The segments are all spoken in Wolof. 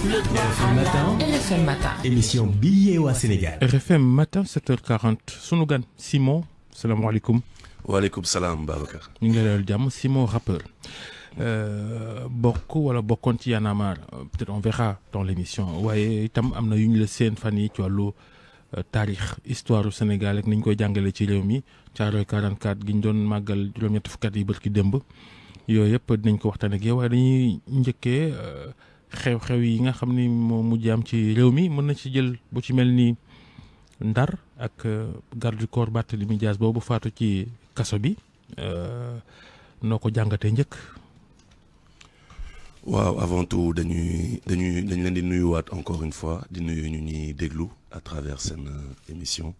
RFM Matin. RFM Matin. Émission Billet au Sénégal. RFM Matin 7h40 sunu gan Simon salaamaaleykum. waaleykum salaam Babacar. ñu ngi lay dalal jàmm Simon rappeur bokk wala bokkoon ci Y'en a marre peut-être on verra dans l'émission waaye itam am na yu ñu la seen fan yi ci wàllu taarix histoire du Sénégal ak ni ñu koy jàngale ci réew mi Thiaroye 44 gi ñu doon màggal juróom-ñetti fukki at yi bërki démb yooyu yëpp dinañ ko waxtaan ak yow waaye dañuy njëkkee xew-xew yi nga xam ni moo mujj am ci réew mi mën na ci jël bu ci mel ni Ndar ak garde du corps Barthélémy Dias boobu faatu ci kaso bi noo ko jàngatee njëkk. waaw avant tout dañ leen di nuyuwaat encore une fois di nuyu ñu ñuy déglu à travers seen émission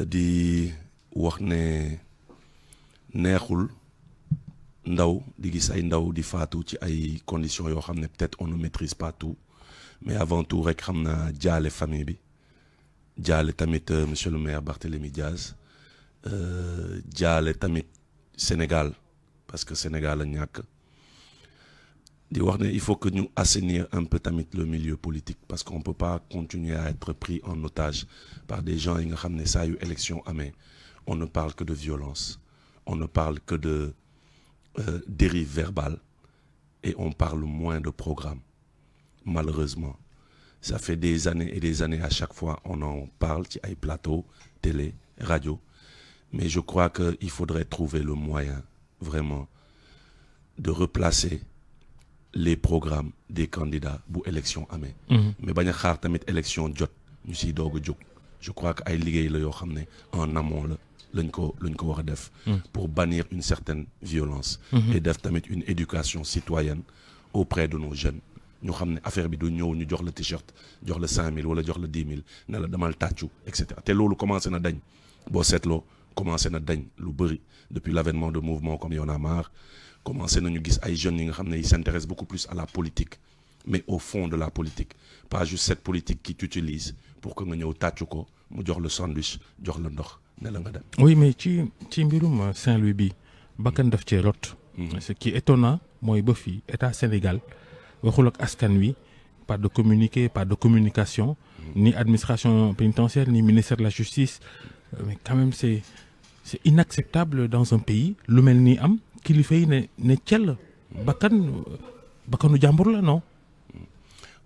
di wax ne neexul ndaw di gis ay ndaw di faatu ci ay conditions yoo xam ne peut-être on ne maîtrise pas tout mais avant tout rek xam naa jaale famille bi jaale tamit monsieur le maire Barthélémy Dias jaale tamit Sénégal parce que Sénégal a ñàkk di wax ne il faut que ñu assainir un peu tamit le milieu politique parce qu'on peut pas continuer à être pris en otage par des gens yi nga xam ne saa yu élection amee on ne parle que de violence on ne parle que de dérive verbale et on parle moins de programme malheureusement ça fait des années et des années à chaque fois on en parle ci ay plateau télé radio mais je crois que il faudrait trouver le moyen vraiment de replacer les programmes des candidats bu élection amee mais bañ a xaar tamit élection jot ñu siy doog a jóg je crois que ay liggéey la yoo xam ne en amont la lañ ko war a def pour bannir une certaine violence et def tamit une éducation citoyenne auprès de nos jeunes ñu xam ne affaire bi du ñëw ñu jox la t-shirt jox la 5000 wala jox la 10 000 ne la demal tàccu et cetera te loolu commencé na dañ boo seetloo commencé na dañ lu bëri depuis l'avènement de mouvements comme Y'en a marre commencé nañu gis ay jeunes yi nga xam ne ils s'intéressent beaucoup plus à la politique mais au fond de la politique pas juste cette politique qui t'utilise pour que nga ñëw tàccu ko mu jox le sandwich jox la ndox ne la nga dem. oui mais ci mbirum Saint-Louis bi bakkan daf cee rot. ce qui est étonnant mooy ba fii état Sénégal waxul ak askan wi pas de communiqué pas de communication. ni administration pénitentiaire ni ministère de la justice mais quand même c'est inacceptable dans un pays lu mel nii am. kilifa yi ne cell bakkanu jàmbur la non.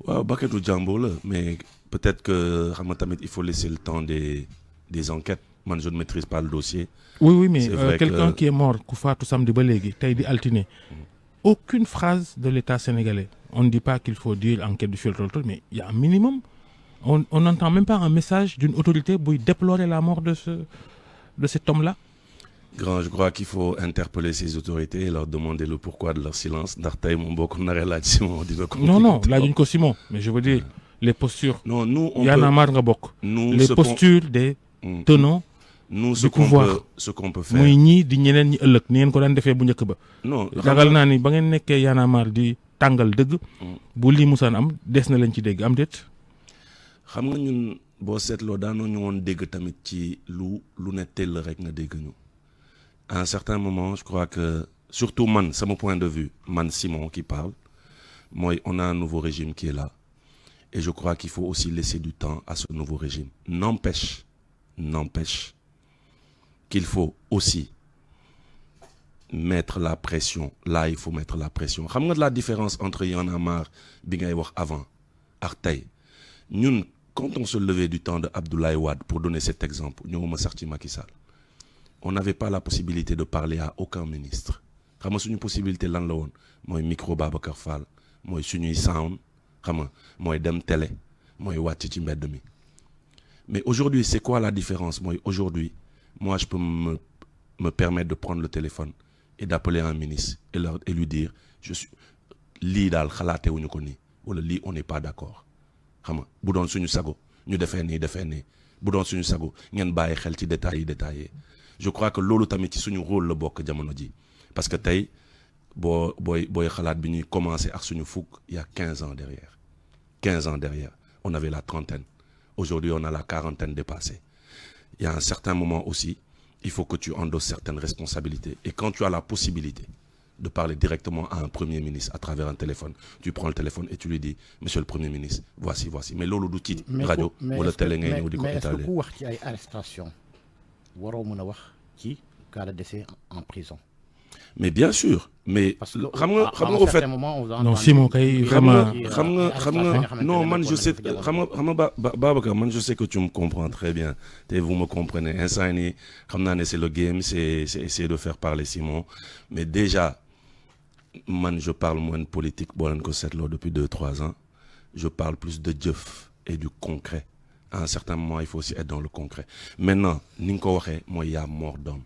waaw bakkanu jàmbur la mais peut-être que xam nga tamit il faut laisser le temps des enquêtes man je ne maîtrise pas le dossier. oui mais quelqu'un qui est mort ku faatu samedi ba léegi tey di altine aucune phrase de l'État sénégalais on ne dit pas qu'il faut dire enquête du fiel mais il y a un minimum on n'entend même pas un message d'une autorité buy déplorer la mort de cet homme-là. Grand, je crois qu'il faut interpeller ces autorités et leur demander le pourquoi de leur silence ndax tey moom boo ko naree laaj Simon dina ko. non laajuñ ko Simon mais je veux dire les postures. non nous on Y'en a marre nga bokk. les postures des tenants. nous du pouvoir ce qu'on peut faire. muy ñii di ñeneen ñi ëllëg ni ngeen ko daan defee bu njëkk ba. non ragal naa ni ba ngeen nekkee Y'en a marre di tàngal dëgg. bu lii musaan am des na leen ci dégg am déet. xam nga ñun boo seetloo daanoo ñu woon dégg tamit ci lu ne teel rek nga dégg ñu. À un certain moment je crois que surtout man sama point de vue man Simon qui parle mooy on a un nouveau régime qui est là et je crois qu'il faut aussi laisser du temps à ce nouveau régime n'empêche qu'il faut aussi mettre la pression là il faut mettre la pression xam nga la différence entre Y'en a marre bi ngay wax avant ak tey ñun quand on se levait du temps de Abdoulaye Wade pour donner cet exemple ñëwuma sax ci Macky Sall on n'avait pas la possibilité de parler à aucun ministre xam nga suñu possibilité lan la woon mooy micro Babacar Fall mooy suñuy sound xam nga mooy dem télé mooy wàcc ci mbedd mi mais aujourd'hui c'est quoi la différence mooy aujourd'hui moi je peux me permettre de prendre le téléphone et d'appeler un ministre et lui dire je suis lii daal xalaatewuñu ko nii wala lii on n'est pas d'accord xam nga bu doon suñu sago ñu defee nii bu doon suñu sago ngeen bàyyi xel ci détails yi détaillé je crois que loolu tamit ci suñu rôle la bokk jamono ji parce que tey booy xalaat bi ñuy commencer ak suñu fukk il y a 15 ans derrière on avait la trentaine aujourd'hui on a la quarantaine dépassée il y a un certain moment aussi il faut que tu endosses certaines responsabilités et quand tu as la possibilité de parler directement à un Premier ministre à travers un téléphone. Tu prends le téléphone et tu lui dis, Monsieur le Premier ministre, voici. Mais lolo du ci radio wala télé ngay ñëw di ko étaler. Mais est-ce que ku wax ci ay arrestation waroo mën a wax ci cas de décès en prison? Mais bien sûr, mais xam nga au fait non Simon kay vraiment non man je sais xam nga Babacar man je sais que tu me comprends très bien et vous me comprenez instant ni xam naa ne c'est le game, c'est essayer de faire parler Simon, mais déjà man je parle moins de politique boo leen ko seetloo depuis 2-3 ans, je parle plus de jëf et du concret. À un certain moment il faut aussi être dans le concret. Maintenant ni nga ko waxee mooy y a mort d'homme.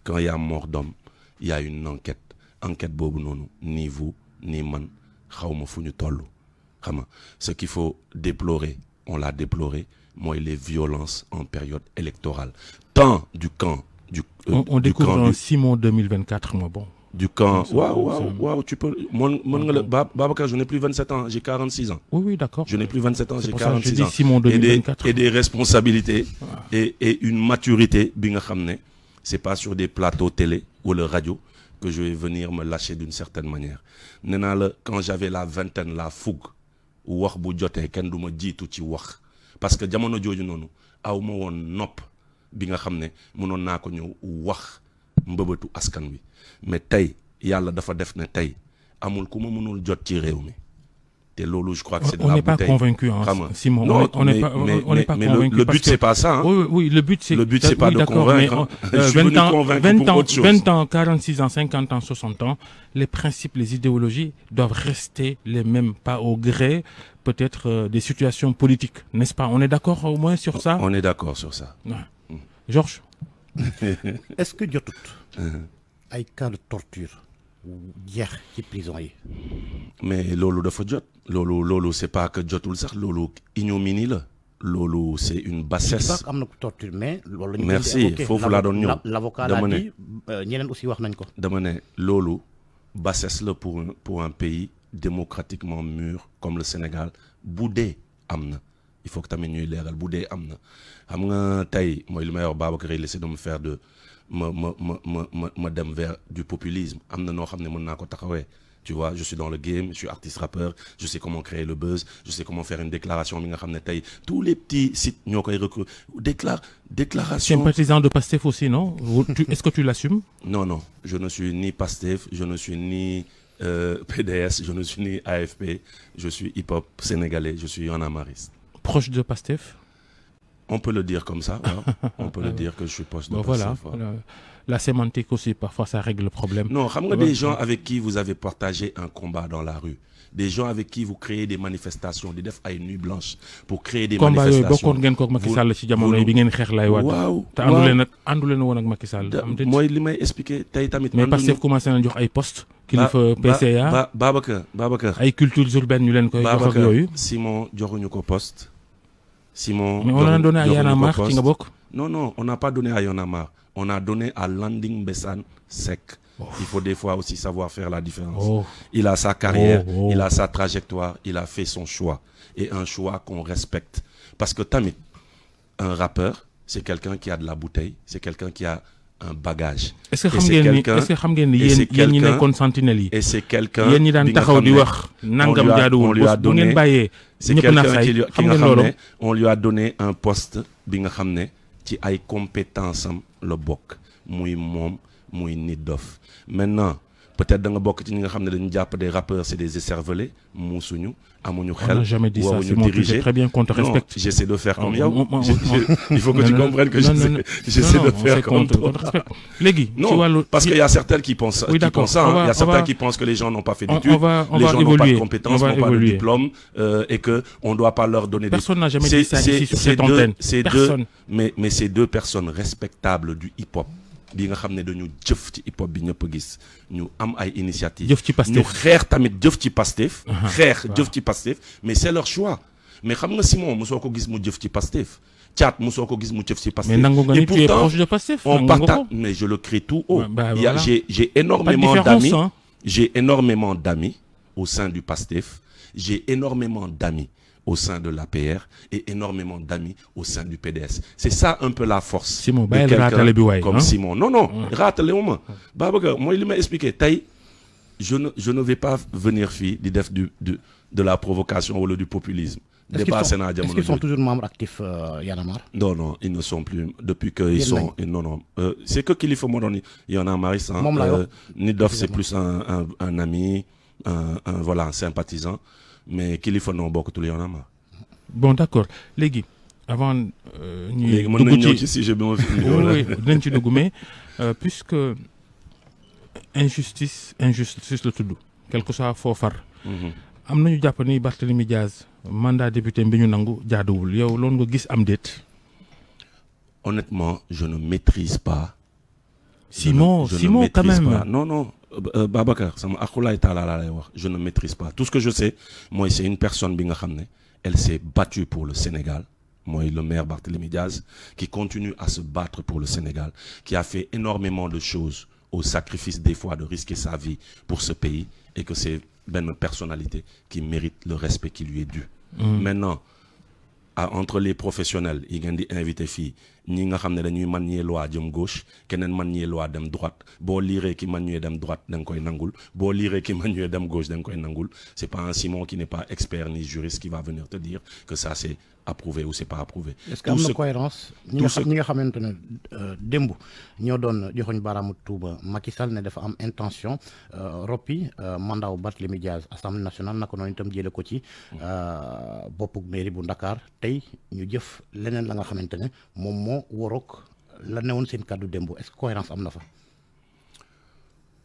Quand il y a mort d'homme, il y a une enquête boobu noonu ni vous ni man xawma fu ñu toll xam nga ce qu'il faut déplorer, on l'a déploré, mooy les violences en période électorale, tant du camp on découvre un Simon 2024 moi bon du camp. Waouh, tu peux mën nga la Babacar, je n'ai plus 27 ans, j'ai 46 ans. Oui d'accord. Je n'ai plus 27 ans, j'ai 46 ans. Simon 2024. Et des responsabilités et une maturité bi nga xam ne c'est pas sur des plateaux télé ou le radio que je vais venir me lâcher d'une certaine manière. Nee naa la quand j'avais la vingtaine, la fougue, wax bu jotee kenn du ma jiitu ci wax parce que jamono jooju noonu aw ma woon nopp bi nga xam ne mënoon naa ko ñëw wax mbëbëtu askan wi, mais tey yàlla dafa def ne tey amul ku ma mënul jot ci réew mi. Et lolo, je crois que c'est de la bouteille. On n'est pas convaincu, hein, Simon. Non, on n'est pas convaincu. Le but, c'est pas ça. Hein. Oui, le but, c'est pas de convaincre. Mais, 20 ans, 46 ans, 50 ans, 60 ans, les principes, les idéologies doivent rester les mêmes, pas au gré, peut-être, des situations politiques. N'est-ce pas? On est d'accord au moins sur ça? On est d'accord sur ça. Ouais. Georges? Est-ce que jotut ay cas de torture jeex ci prison yi? Mais loolu dafa jot. Loolu c'est pas que jotul sax, loolu ignominie la. Loolu c'est une bassesse. am na ko torture mais loolu lañu merci foofu laa doon ñëw. L'avocat l'a dit, ñeneen aussi wax nañ ko. Dama ne loolu bassesse la pour un pays démocratiquement mûr comme le Sénégal. Bu dee am na, il faut que tamit ñuy leeral bu dee am na. Xam nga tey mooy li may wax Babacar laissé de me faire de ma dem vers du populisme. Am na noo xam ne mën naa ko taxawee. Tu vois, je suis dans le game, je suis artiste rappeur, je sais comment créer le buzz, je sais comment faire une déclaration. Tous les petits sites déclaration. Sympathisant de Pastef aussi, non? Est-ce que tu l'assumes? Non, je ne suis ni Pastef, je ne suis ni PDS, je ne suis ni AFP, je suis hip-hop sénégalais, je suis yonamariste. Proche de Pastef? On peut le dire comme ça, ouais. On peut le dire que je suis proche de Pastef. Voilà. La sémantique aussi, parfois, ça règle le problème. Non, des gens avec qui vous avez partagé un combat dans la rue, des gens avec qui vous créez des manifestations, des def ay nuit blanche pour créer des manifestations. Bokkoon ngeen ko ak Macky Sall ci jamono yi bi ngeen xeex lay waat. Waaw. Te àndu leen woon ak Macky Sall. Mooy li may expliquer tey tamit. Mais Pastef commencé na jox ay postes. Kilifa PCA. Babacar. Ay cultures urbaines ñu leen koy jox ak yooyu. Simon joxuñu ko poste. Simon. Mais on a donné à Y'en a marre ci nga bokk. Non, on n'a pas donné à Y'en a marre. On a donné à Landing Mbessane Seck. Il faut des fois aussi savoir faire la différence. Il a sa carrière, il a sa trajectoire, il a fait son choix. Et un choix qu'on respecte. Parce que tamit, un rappeur, c'est quelqu'un qui a de la bouteille, c'est quelqu'un qui a un bagage. Est-ce que xam ngeen ni yéen ñi nekkoon sentinelle yi? Et c'est quelqu'un yéen ñi daan taxaw di wax nangam jaaduwul bu ngeen bàyyee ñëpp na say xam ngeen loolu? On lui a donné un poste bi nga xam ne ci ay compétences am la bokk muy moom muy nit dof. Maintenant peut-être da nga bokk ci ñi nga xam ne dañu jàpp des rappeurs c'est des écervelés muusuñu amuñu xel. On n'a jamais dit ça, Simon, tu sais très bien qu'on te respecte. Non, j'essaie de faire comme yow. Il faut que tu comprennes que j'essaie de faire comme toi. Non, parce qu'il y a certains qui pensent ça. Il y a certains qui pensent que les gens n'ont pas fait d'études, les gens n'ont pas de compétences, n'ont pas de diplôme, et qu'on ne doit pas leur donner des... Personne n'a jamais dit ça ici sur cette antenne. Personne. Mais ces deux personnes respectables du hip-hop, bi nga xam ne dañu jëf ci hip hop bi ñëpp gis ñu am ay initiative ñu xeex tamit jëf ci Pastef jëf ci Pastef mais c'est leur choix mais xam nga Simon mosoo ko gis mu jëf ci Pastef Thiat mosoo ko gis mu jëf ci Pastef mais nangu nga ni tu es proche de Pastef on partage mais je le crie tout haut j'ai énormément d'amis au sein du Pastef, j'ai énormément d'amis au sein de l'APR et énormément d'amis au sein du PDS. C'est ça un peu la force. Simon, de quelqu'un comme Simon. Non, ratale-moi. Babacar, moi, il m'a expliqué. je ne vais pas venir fii di def de la provocation wala du populisme. Dépassé naa jamono. Est-ce qu'ils sont toujours membres actifs Y'en a marre? Non, ils ne sont plus depuis que ils sont non. C'est que Kilifeu moo doon Y'en a marre sans Nit Doff c'est plus un ami, voilà, un sympathisant, mais Kilifeu non bokkatul Y'en a marre. Bon d'accord léegi avant ñuy mën nañu ñëw ci sujet bi ma fi indi wala oui dinañ ci dugg mais puisque injustice la tudd quel que soit foo far am nañu jàpp ni Barthélémy Diaz mandat député bi ñu nangu jaaduwul yow loolu nga gis am déet. Honnêtement je ne maîtrise pas. Simon quand même pas. Non Babacar sama akulaay taala laa lay wax je ne maîtrise pas tout ce que je sais mooy c'est une personne bi nga xam ne elle s'est battue pour le Sénégal. Moi, le maire Barthélémy Diaz, qui continue à se battre pour le Sénégal, qui a fait énormément de choses au sacrifice des fois de risquer sa vie pour ce pays, et que c'est une personnalité qui mérite le respect qui lui est dû. Maintenant, entre les professionnels, il y a des invités filles, ñi nga xam ne dañuy manier loi jëm gauche keneen manier loi dem droite boo liiree ki manier dem droite da nga koy nangul boo liiree ki manier dem gauche da nga koy nangul c'est pas un Simon qui n'est pas expert ni juriste qui va venir te dire que ça c'est approuvé ou c'est pas approuvé. Est-ce que am na cohérence ñi nga xamante ne démb ñoo doon joxoñ baaraamu tuuba Macky Sall ne dafa am intention roppi mandat wu Barthélémy Diaz Assemblée nationale naka noonu itam jële ko ci boppu mairie bu Dakar tey ñu jëf leneen la nga xamante ne moom moo waroog la newoon seen kàddu démb est-ce que cohérence am na fa.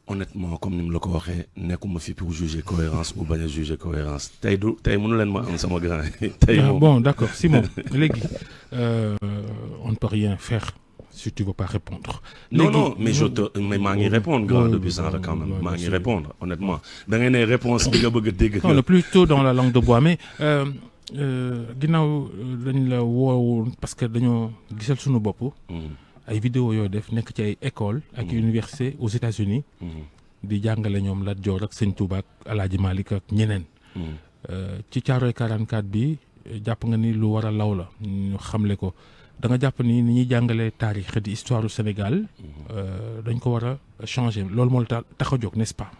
Honnêtement comme ni mu la ko waxee nekkuma fi pour juger cohérence ou bañ a juger cohérence tey mënu leen ma am sama grand tey bon d'accord Simon léegi on ne peut rien faire si tu veux pas répondre. Non mais maa ngi répondre grand depuis sànq quand même maa ngi répondre honnêtement da ngay ne réponse bi nga bëgg a dégg. non plutôt dans la langue de bois mais ginnaaw dañ la woowoon parce que dañoo gisal suñu bopp. ay vidéo yooyu def nekk ci ay école ak université aux États-Unis di jàngale ñoom Lat Joor ak Sëñ Tuubaa ak Alaaji Malik ak ñeneen ci Caaroy 44 bi jàpp nga ni lu war a law la ñu xamle ko da nga jàpp ni ñuy jàngale taarix di histoire du Sénégal dañ ko war a changer loolu moo la tax a jóg n'est-ce pas.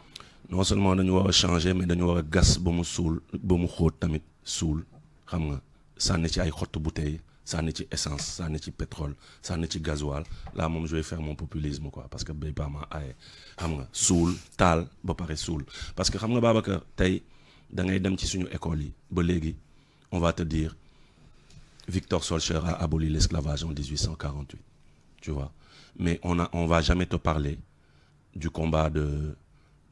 Non seulement dañu war a changer mais dañu war a gas ba mu suul ba mu xóot tamit suul xam nga sànni ci ay xottu bouteille sànni ci essence sànni ci pétrole sànni ci gasoil là moom je vais faire mon populisme quoi parce que béy pas ma ay xam nga suul taal ba pare suul parce que xam nga Babacar tey da ngay dem ci suñu école yi ba léegi on va te dire Victor Schœlcher a aboli l'esclavage en 1848 tu vois mais on va jamais te parler du combat de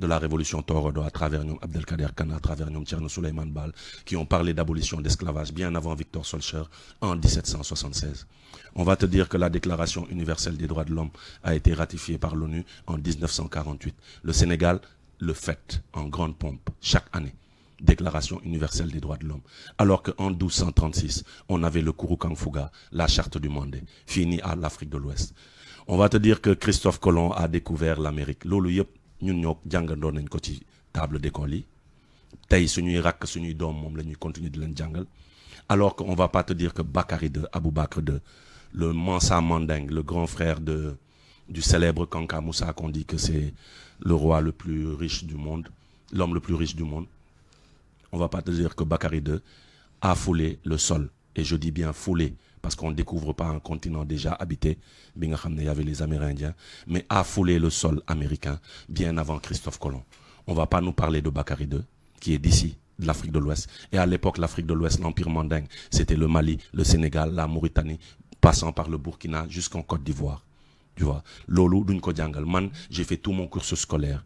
la révolution Torodo à travers ñoom Abdelkader Kane, à travers ñoom Thierno Souleymane Baal, qui ont parlé d'abolition d'esclavage bien avant Victor Schœlcher en 1776. On va te dire que la Déclaration universelle des droits de l'homme a été ratifiée par l'ONU en 1948. Le Sénégal le fête en grande pompe chaque année. Déclaration universelle des droits de l'homme. Alors qu'en 1236, on avait le Kouroukan Fouga, la charte du Mandé, finie à l'Afrique de l'Ouest. On va te dire que Christophe Colomb a découvert l'Amérique. Loolu yëpp ñun ñoo jàngandoo nañ ko ci table d'école yi tey suñuy rakk suñuy doom moom la ñuy continuer di leen jàngal alors qu'on va pas te dire que Bakary II Aboubakar II le Mansa Manding le grand frère du célèbre Kanka Moussa qu'on dit que c'est le roi le plus riche du monde l'homme le plus riche du monde on va pas te dire que Bakary II a foulé le sol et je dis bien foulé parce qu'on ne découvre pas un continent déjà habité, bien qu'il y avait les Amérindiens, mais a foulé le sol américain bien avant Christophe Colomb. On ne va pas nous parler de Bakary II, qui est d'ici, de l'Afrique de l'Ouest. Et à l'époque, l'Afrique de l'Ouest, l'Empire mandingue, c'était le Mali, le Sénégal, la Mauritanie, passant par le Burkina jusqu'en Côte d'Ivoire. Tu vois, Lolo, Dunko Djangal, man, j'ai fait tout mon cursus scolaire.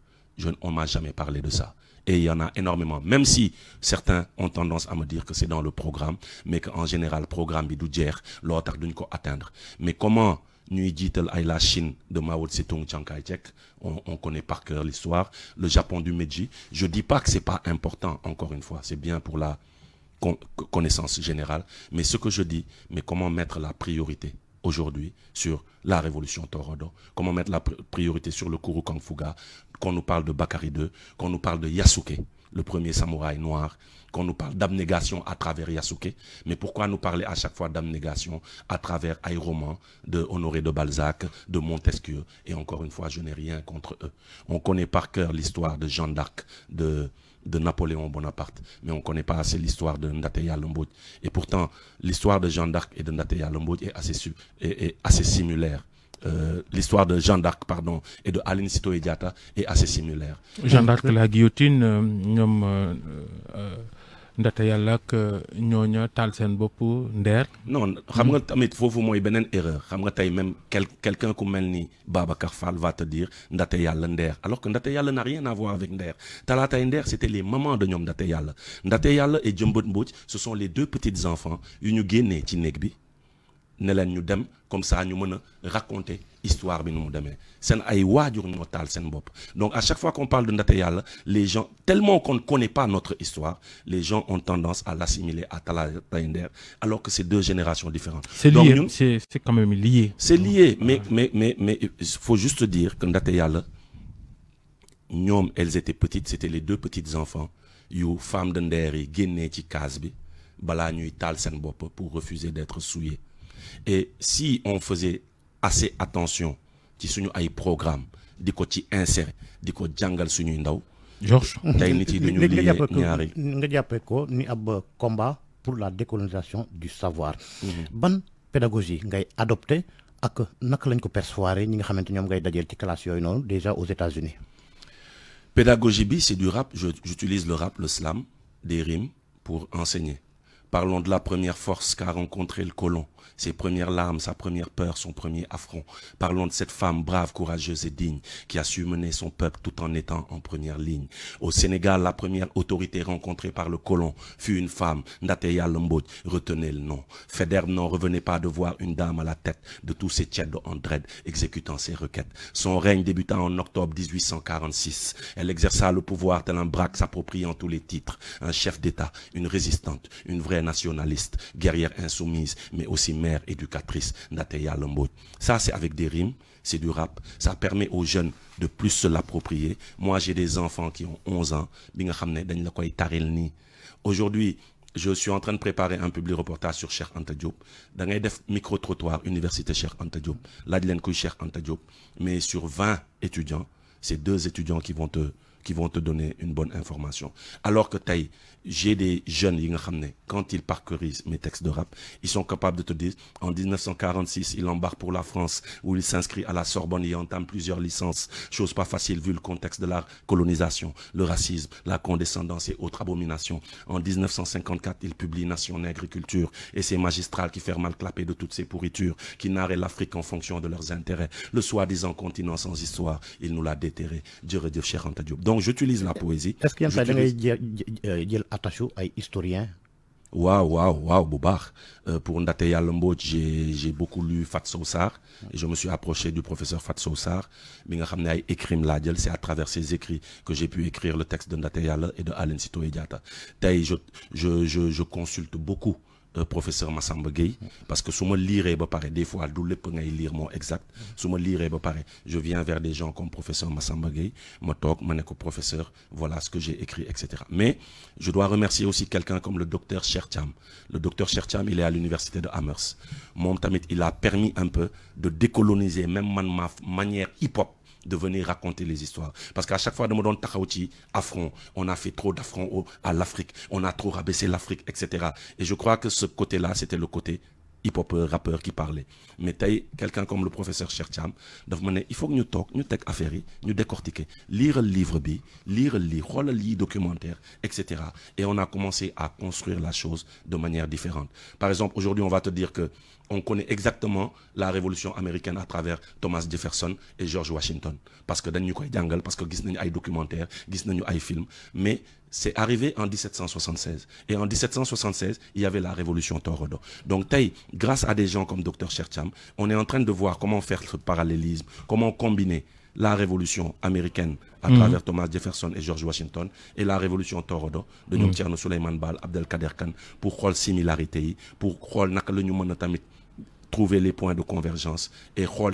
On ne m'a jamais parlé de ça. Et il y en a énormément, même si certains ont tendance à me dire que c'est dans le programme, mais qu'en général, le programme bidoudier, l'autre d'une ko atteindre. Mais comment nous dit la Chine de Mao Tse-tung, Chiang Kai-shek, on connaît par cœur l'histoire, le Japon du Meiji. Je dis pas que c'est pas important, encore une fois, c'est bien pour la connaissance générale, mais ce que je dis, mais comment mettre la priorité aujourd'hui sur la révolution Torodo, comment mettre la priorité sur le Kouroukan Fouga, qu'on nous parle de Bakary II, qu'on nous parle de Yasuke, le premier samouraï noir, qu'on nous parle d'abnégation à travers Yasuke, mais pourquoi nous parler à chaque fois d'abnégation à travers un roman de Honoré de Balzac, de Montesquieu, et encore une fois, je n'ai rien contre eux. On connaît par cœur l'histoire de Jeanne d'Arc, de Napoléon Bonaparte, mais on ne connaît pas assez l'histoire de Ndateya Mbodj. Et pourtant, l'histoire de Jeanne d'Arc et de Ndateya Mbodj est assez similaire. L'histoire de Jeanne d'Arc, pardon, et de Aline Sitoé Diatta est assez similaire. Jeanne d'Arc la guillotine ñoom ndata yàlla ak ñooña taal seen bopp ndeer. Non xam nga tamit foofu mooy beneen erreur xam nga tey même quelqu'un ku mel ni Babacar Fall va te dire ndate yàlla ndeer alors que ndate yàlla n'a rien à voir avec ndeer Talatay Ndeer c'était les mamans de ñoom ndate yàlla et Jëmbët Mbodj ce sont les deux petits enfants yu ñu génnee ci néeg bi ne leen ñu dem comme ça ñu mën a raconter histoire bi nu mu demee seen ay waajur ñoo taal seen bopp. Donc à chaque fois qu'on parle de Ndate Yàlla, les gens, tellement qu'on ne connaît pas notre histoire, les gens ont tendance à l'assimiler à Talatay Ndeer alors que c'est deux générations différentes. C'est lié, c'est quand même lié. C'est lié, mais il faut juste dire que Ndate Yàlla ñoom elles étaient petites, c'était les deux petits enfants yu femme de Ndeer yi génnee ci case bi balaa ñuy taal seen bopp pour refuser d'être souillés. Et si on faisait assez attention ci suñu ay programme di ko ci insérer di ko jàngal suñuy ndaw. Georges tey nit yi duñu lié ñaari nga jàppee ko ni ab combat pour la décolonisation du savoir. Ban pédagogie ngay adopté ak naka lañ ko percevoir ñi nga xamante ñoom ngay dajeel ci classe yooyu noonu déjà aux États-Unis. Pédagogie bi c'est du rap, j'utilise le rap, le slam, des rimes pour enseigner. Parlons de la première force qu'a rencontré le colon, ses premières larmes, sa première peur, son premier affront. Parlons de cette femme brave, courageuse et digne qui a su mener son peuple tout en étant en première ligne. Au Sénégal, la première autorité rencontrée par le colon fut une femme, Ndateya Mbodj, retenez le nom. Faidherbe n'en revenait pas de voir une dame à la tête de tous ces tchèdes en dread exécutant ses requêtes. Son règne débuta en octobre 1846. Elle exerça le pouvoir tel un braque s'appropriant tous les titres. Un chef d'État, une résistante, une vraie nationaliste, guerrière insoumise, mais aussi mère éducatrice, Ndateya Mbodj. Ça, c'est avec des rimes, c'est du rap. Ça permet aux jeunes de plus se l'approprier. Moi, j'ai des enfants qui ont 11 ans. Aujourd'hui, je suis en train de préparer un public reportage sur Cheikh Anta Diop. Dans un micro-trottoir, Université Cheikh Anta Diop. Là, Cheikh Anta Diop. Mais sur 20 étudiants, c'est 2 étudiants qui vont te donner une bonne information. Alors que j'ai des jeunes, quand ils parcoursent mes textes de rap, ils sont capables de te dire, en 1946, il embarque pour la France, où il s'inscrit à la Sorbonne et entame plusieurs licences. Chose pas facile vu le contexte de la colonisation, le racisme, la condescendance et autres abominations. En 1954, il publie Nation Nègre et Culture, et c'est magistral qui fait mal clapper de toutes ces pourritures, qui narraient l'Afrique en fonction de leurs intérêts. Le soi-disant continent sans histoire, il nous l'a déterré. Dieu redire Cheikh Anta Diop. Donc j'utilise la poésie. Est-ce qu'il y a un attaché à historien? Waouh, Boubar. Pour Ndateya Mbodj, j'ai beaucoup lu Fat Sowsar et je me suis approché du professeur Fat Sowsar. C'est à travers ses écrits que j'ai pu écrire le texte de Ndateya et de Aline Sitoé Diatta. Je consulte beaucoup professeur Massamba Gueye parce que si je lis des fois lire mon exact si je lis je viens vers des gens comme professeur Massamba Gueye professeur voilà ce que j'ai écrit etc. Mais je dois remercier aussi quelqu'un comme le docteur Cheikh Thiam. Le docteur Cheikh Thiam, il est à l'université de Amherst. Il a permis un peu de décoloniser même ma manière hip-hop de venir raconter les histoires. Parce qu'à chaque fois, de me donner affront, on a fait trop d'affront à l'Afrique, on a trop rabaissé l'Afrique, etc. Et je crois que ce côté-là, c'était le côté hip-hop rappeur qui parlait. Mais quelqu'un comme le professeur Cheikh Thiam, il faut que nous talk, nous tek affaire, nous décortiquer, lire le livre lire le documentaire, etc. Et on a commencé à construire la chose de manière différente. Par exemple, aujourd'hui, on va te dire que on connaît exactement la révolution américaine à travers Thomas Jefferson et George Washington. Parce que nous avons parce que nous avons des documentaires, nous avons des films. Mais c'est arrivé en 1776. Et en 1776, il y avait la révolution Torodo. Donc, grâce à des gens comme Dr Cheikh Thiam, on est en train de voir comment faire ce parallélisme, comment combiner la révolution américaine à travers Thomas Jefferson et George Washington et la révolution Torodo de Ñom Thierno Souleymane Baal, Abdelkader Kane pour voir les similarités, pour voir trouver les points de convergence et voir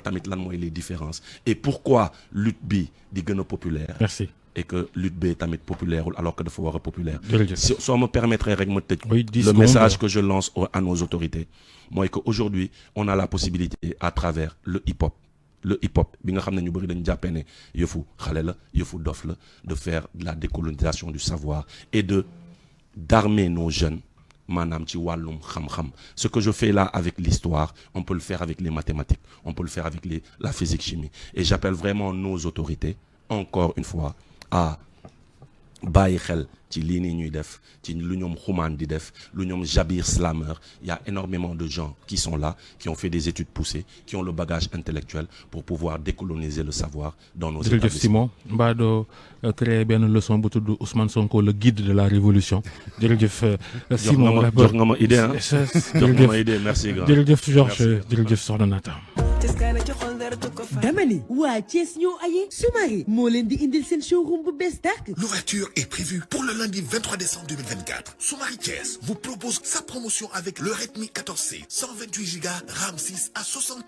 les différences. Et pourquoi lutte bi di gëna populaire. Merci. et que lutte B tamit populaire alors que dafa war a populaire. jërëjëf si soo me permettrait rek ma tëj. Oui, 10 le secondes. message que je lance à nos autorités mooy que aujourd'hui on a la possibilité à travers le hip-hop. Le hip-hop bi nga xam ne ñu bëri dañu jàppee ne yëfu xale la yëfu dof la de faire de la décolonisation du savoir et d'armer nos jeunes maanaam ci wàllum xam-xam. Ce que je fais là avec l'histoire, on peut le faire avec les mathématiques, on peut le faire avec la physique chimie. Et j'appelle vraiment nos autorités, encore une fois, à bàyyi xel ci lii nii ñuy def ci lu ñoom xumaan di def lu ñoom Jabir Slammer. Il y a énormément de gens qui sont là, qui ont fait des études poussées, qui ont le bagage intellectuel pour pouvoir décoloniser le savoir dans nos jërëjëf établissements. Simon mbaa doo créer benn leçon bu tudd Ousmane Sonko le guide de la révolution jërëjëf Simon jox nga ma idée ah jox nga ma idée merci grand. jërëjëf Georges jërëjëf Soxna Naata. dama ni waa Thiès ñoo aye Soumari moo leen di indil seen showroom bu bees dàq. L'ouverture est prévue pour le lundi 23 décembre 2024. Soumari Thiès vous propose sa promotion avec le Redmi 14C, 128 Go, RAM 6 à 61